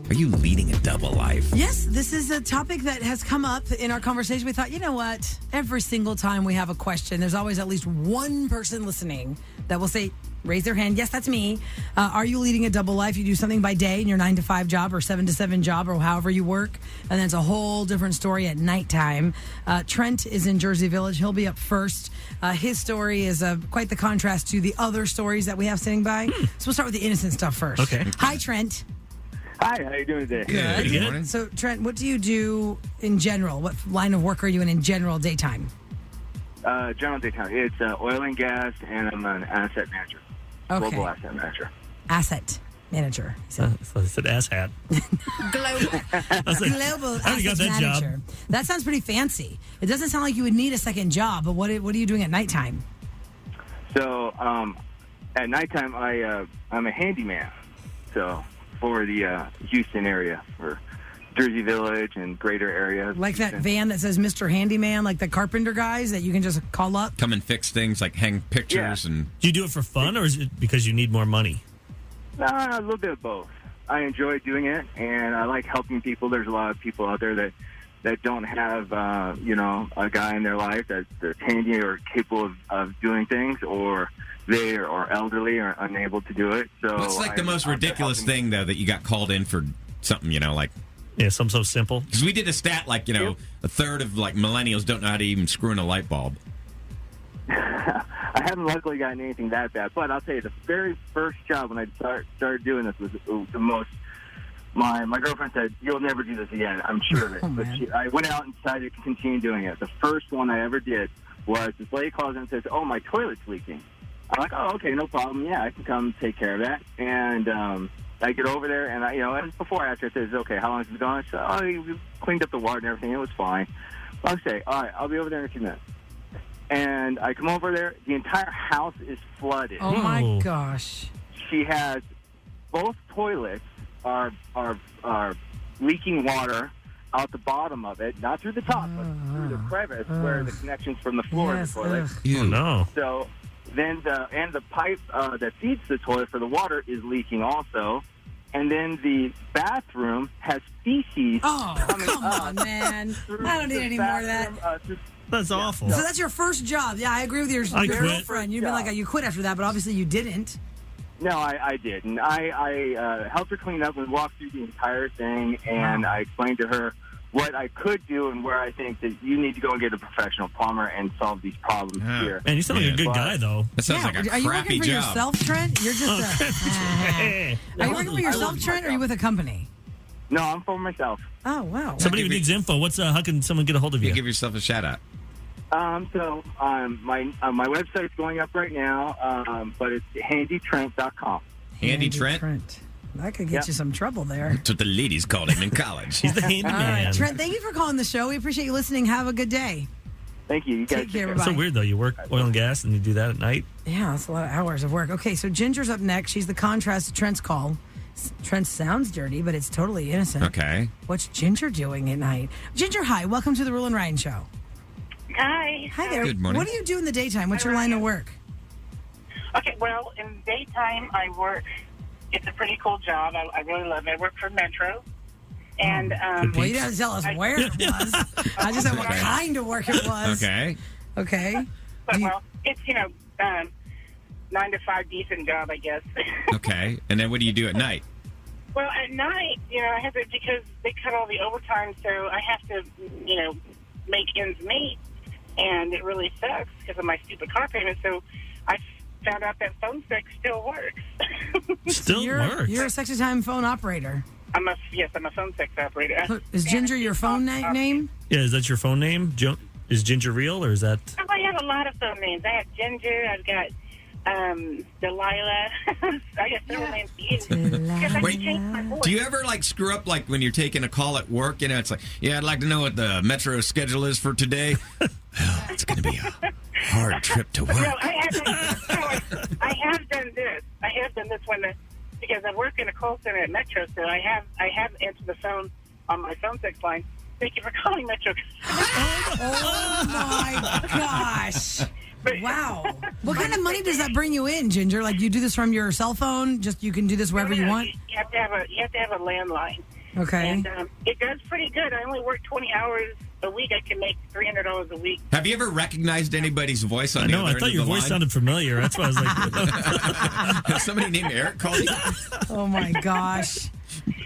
Are you leading a double life? Yes, this is a topic that has come up in our conversation. We thought, you know what? Every single time we have a question, there's always at least one person listening that will say, raise their hand. Yes, that's me. Are you leading a double life? You do something by day in your 9-to-5 job or 7-to-7 job or however you work. And then it's a whole different story at nighttime. Trent is in Jersey Village. He'll be up first. His story is quite the contrast to the other stories that we have sitting by. So we'll start with the innocent stuff first. Okay. Hi, Trent. Hi, how you doing today? Good morning. So, Trent, what do you do in general? What line of work are you in general daytime? General daytime. It's oil and gas, and I'm an asset manager. Okay. Global asset manager. Asset manager. So, So I said ass hat. global I already got asset that job. manager. That sounds pretty fancy. It doesn't sound like you would need a second job, but what are you doing at nighttime? So, at nighttime, I'm a handyman. So, for the Houston area, for Jersey Village and greater areas. Like that van that says Mr. Handyman, like the carpenter guys that you can just call up? Come and fix things, like hang pictures and... Do you do it for fun, or is it because you need more money? A little bit of both. I enjoy doing it, and I like helping people. There's a lot of people out there that don't have, a guy in their life that's handy or capable of doing things, or they are elderly or unable to do it. So What's like the most ridiculous thing, though, that you got called in for something, like... Yeah, something so simple. Because we did a stat, like, a third of, like, millennials don't know how to even screw in a light bulb. I haven't luckily gotten anything that bad, but I'll tell you, the very first job when I started doing this was the most... My girlfriend said, "You'll never do this again, I'm sure of it." But I went out and decided to continue doing it. The first one I ever did was this lady calls in and says, "Oh, my toilet's leaking." I'm like, "Oh, okay, no problem. Yeah, I can come take care of that." And I get over there, and and before I asked her, I says, "Okay, how long has it been going?" She said, "Oh, we cleaned up the water and everything. It was fine." I'll say, "All right, I'll be over there in a few minutes." And I come over there. The entire house is flooded. Oh, my gosh. She has both toilets are leaking water out the bottom of it, not through the top, but through the crevice where the connections from the floor of the toilet. Oh, no. So then the pipe that feeds the toilet for the water is leaking also. And then the bathroom has feces coming come up on, man. I don't need any more of that. That's awful. So that's your first job. Yeah, I agree with your girlfriend. You'd be like, you quit after that, but obviously you didn't. No, I did. And I helped her clean up and walk through the entire thing, and I explained to her what I could do and where I think that you need to go and get a professional plumber and solve these problems here. Man, you sound like a good guy, though. That sounds like a Are you crappy working for job. yourself, Trent? You're just Are you working for yourself, Trent, or are you with a company? No, I'm for myself. Oh, wow. Somebody who needs info. How can someone get a hold of you? You give yourself a shout-out. My website's going up right now, but it's handytrent.com. Handy Trent? That could get you some trouble there. That's what the ladies called him in college. He's the handyman. All right, Trent, thank you for calling the show. We appreciate you listening. Have a good day. Thank you. You guys Take care. It's so weird, though. You work oil and gas, and you do that at night. Yeah, that's a lot of hours of work. Okay, so Ginger's up next. She's the contrast to Trent's call. Trent sounds dirty, but it's totally innocent. Okay. What's Ginger doing at night? Ginger, hi. Welcome to the Roula and Ryan Show. Hi. Hi there. Good morning. What do you do in the daytime? What's your line of work? Okay, well, in the daytime, I work. It's a pretty cool job. I really love it. I work for Metro. And, Well, you didn't tell us where it was. I just said what kind of work it was. Okay. Okay. but, well, it's, 9-to-5 decent job, I guess. Okay. And then what do you do at night? Well, at night, I have to, because they cut all the overtime, so I have to, make ends meet. And it really sucks because of my stupid car payment. So I found out that phone sex still works. Still works. You're a sexy time phone operator. I'm a phone sex operator. Is Ginger your phone name? Yeah, is that your phone name? Is Ginger real, or is that... Oh, I have a lot of phone names. I have Ginger. I've got Delilah. I got several names to use. Because I can change my voice. Do you ever, screw up, when you're taking a call at work? It's like, yeah, I'd like to know what the Metro schedule is for today. Well, it's going to be a hard trip to work. No, I have done this. I have done this because I work in a call center at Metro, so I have answered the phone on my phone sex line. Thank you for calling Metro. Oh, my gosh. Wow. What kind of money does that bring you in, Ginger? Like, you do this from your cell phone? Just you can do this wherever you want? You have to have a landline. Okay. And it does pretty good. I only work 20 hours a week. I can make $300 a week. Have you ever recognized anybody's voice on the other I end thought of your the voice line? sounded familiar. That's why I was like, Has somebody named Eric called you? Oh, my gosh.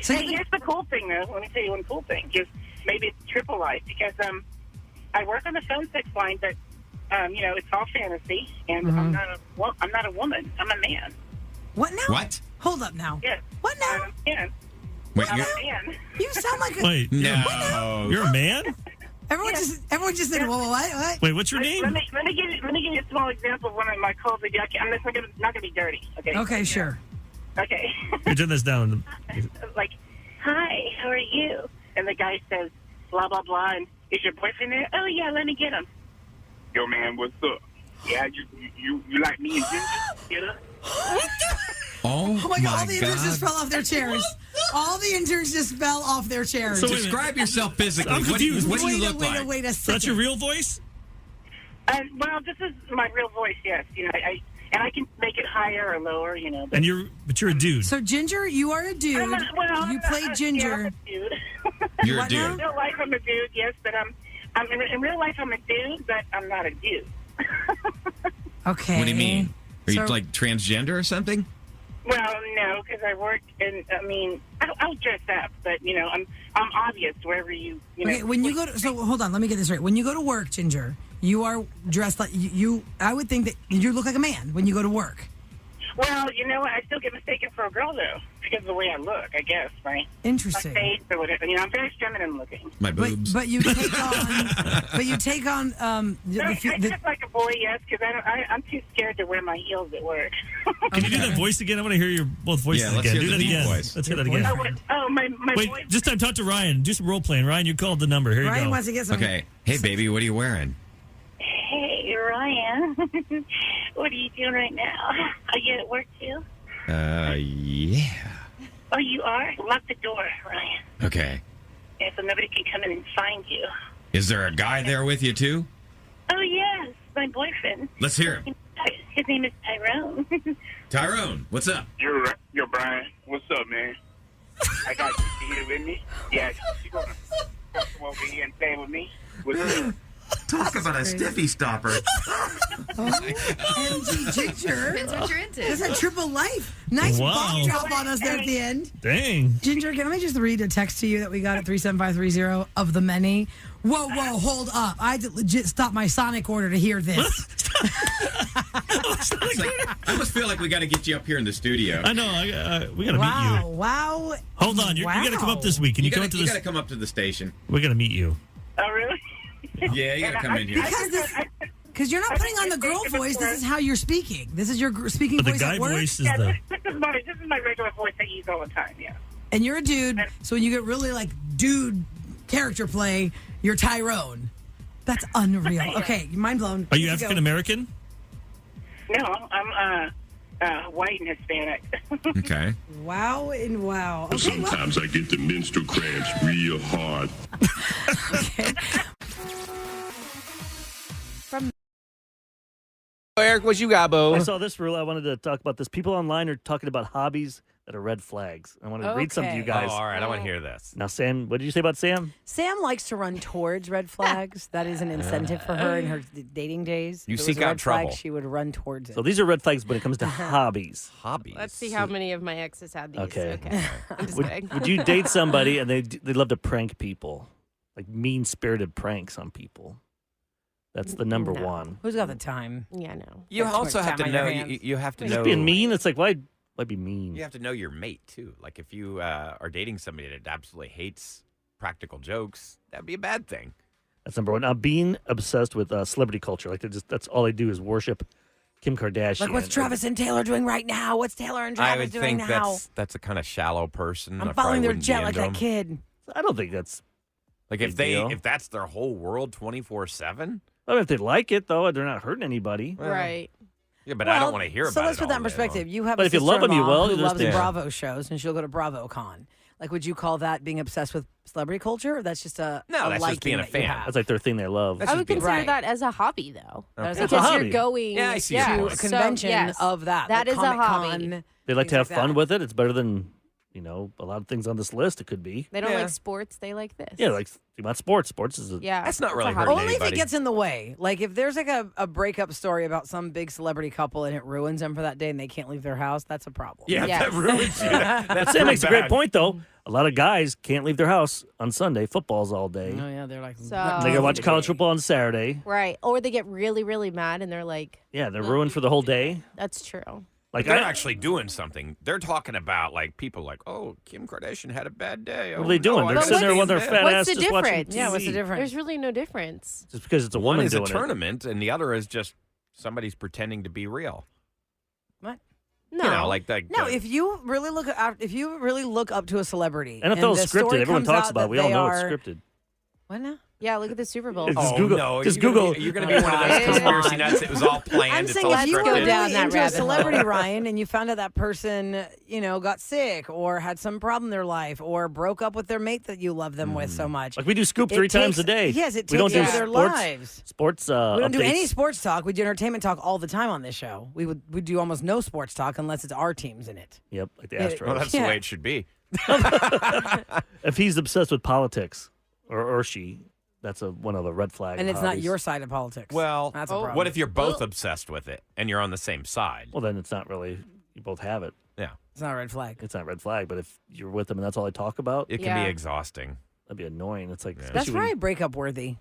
So Hey, here's the cool thing, though. Let me tell you one cool thing. Just maybe it's triple life because I work on the phone sex line, but it's all fantasy, and I'm not a woman. I'm a man. What now? What? Hold up now. Yes. What now? I'm a man. Wait, I'm you're, a man. You sound like a... wait, no. you're a man? Everyone just said, whoa, what? Wait, what's your name? Let me give you a small example of one of my calls. I'm not going to be dirty. Okay. Okay, sure. Okay. You're turn this down. Like, hi, how are you? And the guy says, blah blah blah. And is your boyfriend there? Oh yeah, let me get him. Yo, man, what's up? Yeah, you like me and Ginger? You know? Oh my God, all the interns God. just fell off their chairs. All the interns just fell off their chairs. So Describe yourself physically. I'm confused. What do you look wait like? a So that's your second. real voice? Well, this is my real voice, yes. I can make it higher or lower, And you're a dude. So, Ginger, you are a dude. You play Ginger. Yeah, I'm a dude. You're a What now? dude. In real life, I'm a dude, yes, but in real life, I'm a dude, but I'm not a dude. Okay. What do you mean? Are you So- like transgender or something? Well, no, because I work in. I'll dress up, but I'm obvious wherever you. Okay, when you go to, so hold on, let me get this right. When you go to work, Ginger, you are dressed like you. I would think that you look like a man when you go to work. Well, I still get mistaken for a girl though because of the way I look. I guess, right? My Interesting. face or whatever. I'm very feminine looking. My boobs. But you take on I dress like a boy, yes, because I'm too scared to wear my heels at work. Can you do that voice again? I want to hear your both voices Yeah, let's again. hear Do the that deep again. voice. Let's hear that again. My Wait, voice. this time talk to Ryan. Do some role playing. Ryan, you called the number. Here you Ryan go. wants to get some. Okay. Hey, baby, what are you wearing? Hey, Ryan. What are you doing right now? Are you at work too? Yeah. Oh, you are? Lock the door, Ryan. Okay. Yeah, so nobody can come in and find you. Is there a guy there with you too? Oh, yes, my boyfriend. Let's hear him. His name is Tyrone. Tyrone, what's up? Yo, Brian. What's up, man? I got you here with me. Yeah, you gonna come over here and play with me? What's up? Talk about a stiffy stopper. MG Ginger. Depends what you're into. That's a triple life. Nice Wow. bomb drop on us there at the end. Dang. Ginger, can I just read a text to you that we got at 37530 of the many? Whoa, hold up. I had to legit stop my Sonic order to hear this. It's like, I almost feel like we got to get you up here in the studio. I know. We got to meet you. Wow. Hold on. You got to come up this week. Can you, come up to You this? got to come up to the station. We're going to meet you. Oh, really? Yeah, you got to come in here. Because you're not putting on the girl voice. This is how you're speaking. This is your speaking But the voice guy at work. voice is Yeah, the. this is my regular voice I use all the time, yeah. And you're a dude. So when you get really like dude character play, you're Tyrone. That's unreal. Okay, mind blown. Are you Let's go. African American? No, I'm white and Hispanic. Okay. Wow and wow. Okay, well, Sometimes I get the menstrual cramps real hard. Eric, what you got, I Bo? saw this rule. I wanted to talk about this. People online are talking about hobbies that are red flags. I want to read some to you Okay. guys. Oh, all right. I want to hear this. Now, Sam, what did you say about Sam? Sam likes to run towards red flags. That is an incentive for her in her dating days. You If it seek was a out red flag, trouble. she would run towards it. So these are red flags when it comes to hobbies. Hobbies. Let's see how many of my exes had these. Okay. I'm just Would, kidding. would you date somebody and they love to prank people, like mean-spirited pranks on people? That's the number No. one. Who's got the time? Yeah, no. You That's too also much have to time on your know. hands. You have to Just know. being mean. It's like why be mean? You have to know your mate too. Like if you are dating somebody that absolutely hates practical jokes, that'd be a bad thing. That's number one. Now, being obsessed with celebrity culture, like that's all they do is worship Kim Kardashian. Like, what's Travis and Taylor doing right now? What's Taylor and I Travis would doing think now? that's a kind of shallow person. I'm I following probably their wouldn't be jet like into that them. kid. I don't think that's. Like Big deal. if that's their whole world 24/7. I mean, if they like it though, they're not hurting anybody. Right. Yeah, but I don't want to hear about it. So let's put that all in day perspective. long. You have But a if you love 'em, you sister-in-law will. who You just- loves Yeah. Bravo shows, and she'll go to BravoCon. Like, would you call that being obsessed with celebrity culture? Or that's just a No, that's just liking being a that you fan. have? That's like their thing they love. That's I just would being- consider Right. that as a hobby, though. That is It's a Because hobby. you're going Yeah, I see your to point. a So, convention yes. of that. That like is a hobby. Comic-Con. They like to things have like fun that. with it. It's better than, a lot of things on this list. It could be. They don't Yeah. like sports. They like this. Yeah, like think about sports. Sports is a, Yeah. That's not it's a really hobby. hurting Only if it anybody. gets in the way. Like if there's like a breakup story about some big celebrity couple and it ruins them for that day and they can't leave their house, that's a problem. Yeah, Yes. that ruins you. That's Sam makes a great bad. point, though. A lot of guys can't leave their house on Sunday. Football's all day. Oh yeah, they're like So- They gotta watch college football on Saturday. Right. Or they get really, really mad and they're like, Yeah, they're ruined for the whole day. that's true. Like They're I, actually doing something. They're talking about like people like, oh, Kim Kardashian had a bad day. what are they doing? No, I They're gotta sitting there be with their in bed." fat What's ass the just watching difference? Yeah, what's the TV. difference? There's really no difference. Just because it's a One woman is a doing it. tournament, and the other is just somebody's pretending to be real. What? No. You know, like No, if you really look up to a celebrity, and NFL's the scripted. story Everyone comes talks out about it. that We all they know it's are- scripted. What now? Yeah, look at the Super Bowl. It's- Just oh, Google- no. just you're gonna Google. be- You're going to be one of those Come conspiracy on. nuts. It was all planned. I'm it's saying all if you were go really scripted. down that into a rabbit hole. celebrity, Ryan, and you found out that person, got sick or had some problem in their life or broke up with their mate that you love them with so much. Like we do Scoop It 3 times takes- a day. Yes, it we don't takes do over their sports, lives. Sports. We don't do updates. any sports talk. We do entertainment talk all the time on this show. We do almost no sports talk unless it's our teams in it. Yep, like the Yeah, Astros. Well, that's Yeah. the way it should be. If he's obsessed with politics, or she, that's one of the red flags. And it's not your side of politics. Well, that's a problem. what if you're both obsessed with it and you're on the same side? Well, then it's not really. You both have it. Yeah, It's not a red flag. It's not a red flag. But if you're with them and that's all they talk about, it can Yeah. be exhausting. that'd be annoying. It's like That's especially when- probably breakup worthy,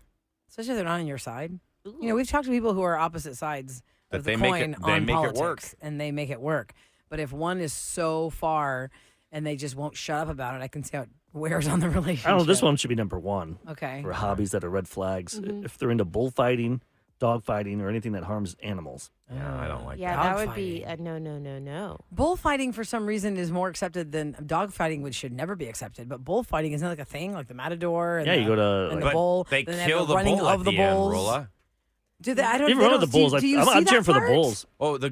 especially if they're not on your side. We've talked to people who are opposite sides That of the they make coin it- they on make it politics, work. and they make it work. But if one is so far and they just won't shut up about it, I can see how it wears on the relationship. I don't know. This one should be number one Okay. for hobbies that are red flags. Mm-hmm. If they're into bullfighting, dogfighting, or anything that harms animals. Yeah, I don't like Yeah, that. that would be a no. Bullfighting for some reason is more accepted than dogfighting, which should never be accepted. But bullfighting isn't like a thing, like the matador. And Yeah, you go to, and like- the bull. They then have kill the running bull of at the the end, bulls. Rolla. Do they? I don't. Even they run don't with the bulls. See, do you see I'm that cheering for the part? bulls. Oh, the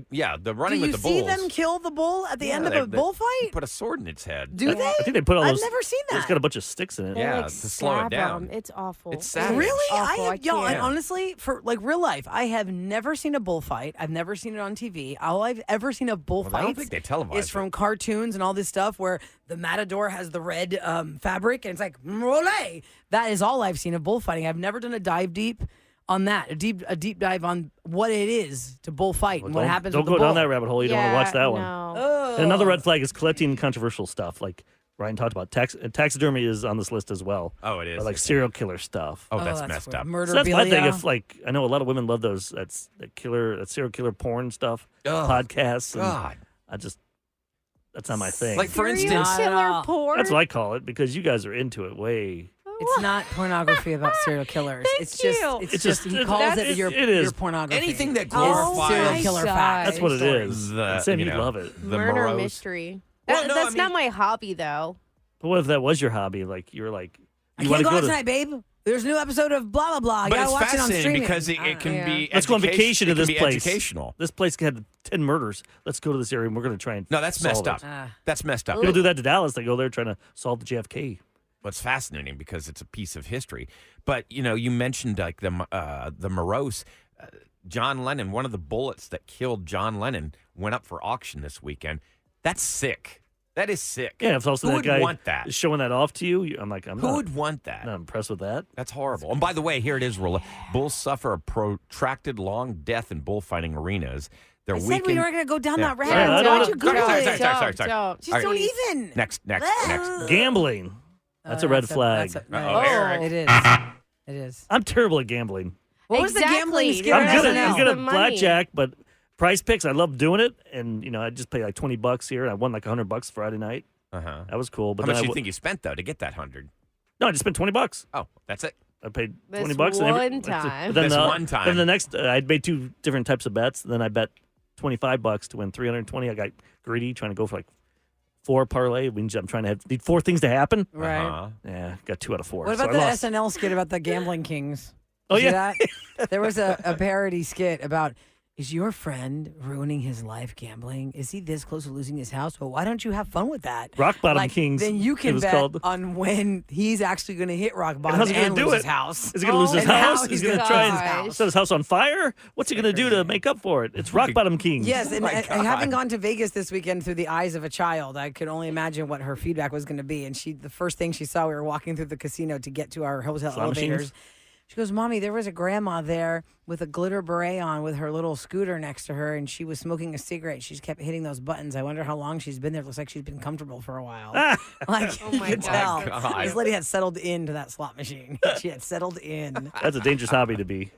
running Do you with the see bulls. them kill the bull at the end of they- a bullfight? Put a sword in its head. Do they? I think they put all I've those. never seen that. It's got a bunch of sticks in it. They Yeah, like to slow it stab down. 'em. It's awful. It's savage. Really? Awful. I can't. honestly, for like real life, I have never seen a bullfight. I've never seen it on TV. All I've ever seen of bullfights I don't think they televise is from cartoons and all this stuff where the matador has the red fabric and it's like Roula. That is all I've seen of bullfighting. I've never done a dive deep on that. A deep dive on what it is to bullfight and what Don't- happens. Don't with go the bull. down that rabbit hole. You don't want to watch that one. No. And another red flag is collecting controversial stuff, like Ryan talked about. Taxidermy is on this list as well. Oh, it is. Or like serial killer stuff. Oh, that's messed weird. up. So that's my thing. Murderabilia. If like I know a lot of women love those that serial killer porn stuff, Ugh, podcasts. And God. that's not my thing. Like, for Serial instance, Not at killer all. porn. that's what I call it because you guys are into it way. It's not pornography about serial killers. Thank It's just you. it's It's just just- he calls that's- it your it is. pornography. Anything that It's glorifies- serial killer my facts. That's what it stories. is. The, And Sam, you you'd know, love it. the Murder morose. mystery. Well, no, That's I mean- not my hobby, though. But what if that was your hobby? Like you were like, I you can't want to go go out to tonight, babe. There's a new episode of blah blah blah. I But gotta it's watch it on fascinating streaming. because it can Yeah. be. Let's go on vacation to it can this be place. Educational. This place had 10 murders. Let's go to this area and we're going to try and No, that's solve messed it. up. That's messed up. People do that to Dallas. They go there trying to solve the JFK. What's fascinating because it's a piece of history. But you mentioned like the morose. John Lennon, one of the bullets that killed John Lennon, went up for auction this weekend. That's sick. That is sick. Yeah, if also Who that would guy want that? is showing that off to you, I'm like, I'm Who not, would want that? not impressed with that. That's horrible. And by the way, here it is, Rolla. Bulls suffer a protracted long death in bullfighting arenas. They're I said weakened. we weren't going to go down Yeah. that rabbit Yeah, hole. I Why'd don't- you Google Sorry, it? sorry. Don't. Just don't even. Next. Gambling. That's a red flag. Uh-oh, Eric. It is. It is. I'm terrible at gambling. What was the gambling Exactly. skit You're on I'm good at, SNL? I'm good The at money. blackjack, but prize picks, I love doing it. And, I just pay like $20 here, and I won like $100 Friday night. Uh-huh. That was cool. But How then much do I you think you spent, though, to get that 100? No, I just spent $20. Oh, that's it. I paid This $20. one time. But then This one time. Then the next, I'd made two different types of bets. Then I bet $25 to win $320. I got greedy, trying to go for like 4 parlay. I'm trying to need 4 things to happen. Right. Uh-huh. Yeah, got 2 out of 4. What so about I the lost. SNL skit about the gambling kings? Oh, See yeah. that? There was a parody skit about Is your friend ruining his life gambling? Is he this close to losing his house? Well, why don't you have fun with that? Rock Bottom Kings, Then you it can was bet called. on when he's actually going to hit rock bottom how's he gonna and do lose it? his house. Is he going to lose his And how house? he's He's going to gonna try lose his and house. set his house on fire? What's he going to do to make up for it? It's Rock Bottom Kings. Yes, and my God. having gone to Vegas this weekend through the eyes of a child, I could only imagine what her feedback was going to be. And the first thing she saw, we were walking through the casino to get to our hotel Slot elevators. machines? She goes, "Mommy, there was a grandma there with a glitter beret on with her little scooter next to her, and she was smoking a cigarette. She just kept hitting those buttons. I wonder how long she's been there. Looks like she's been comfortable for a while." Like, Oh you my could God. tell. God. This lady had settled into that slot machine. She had settled in. That's a dangerous hobby to be.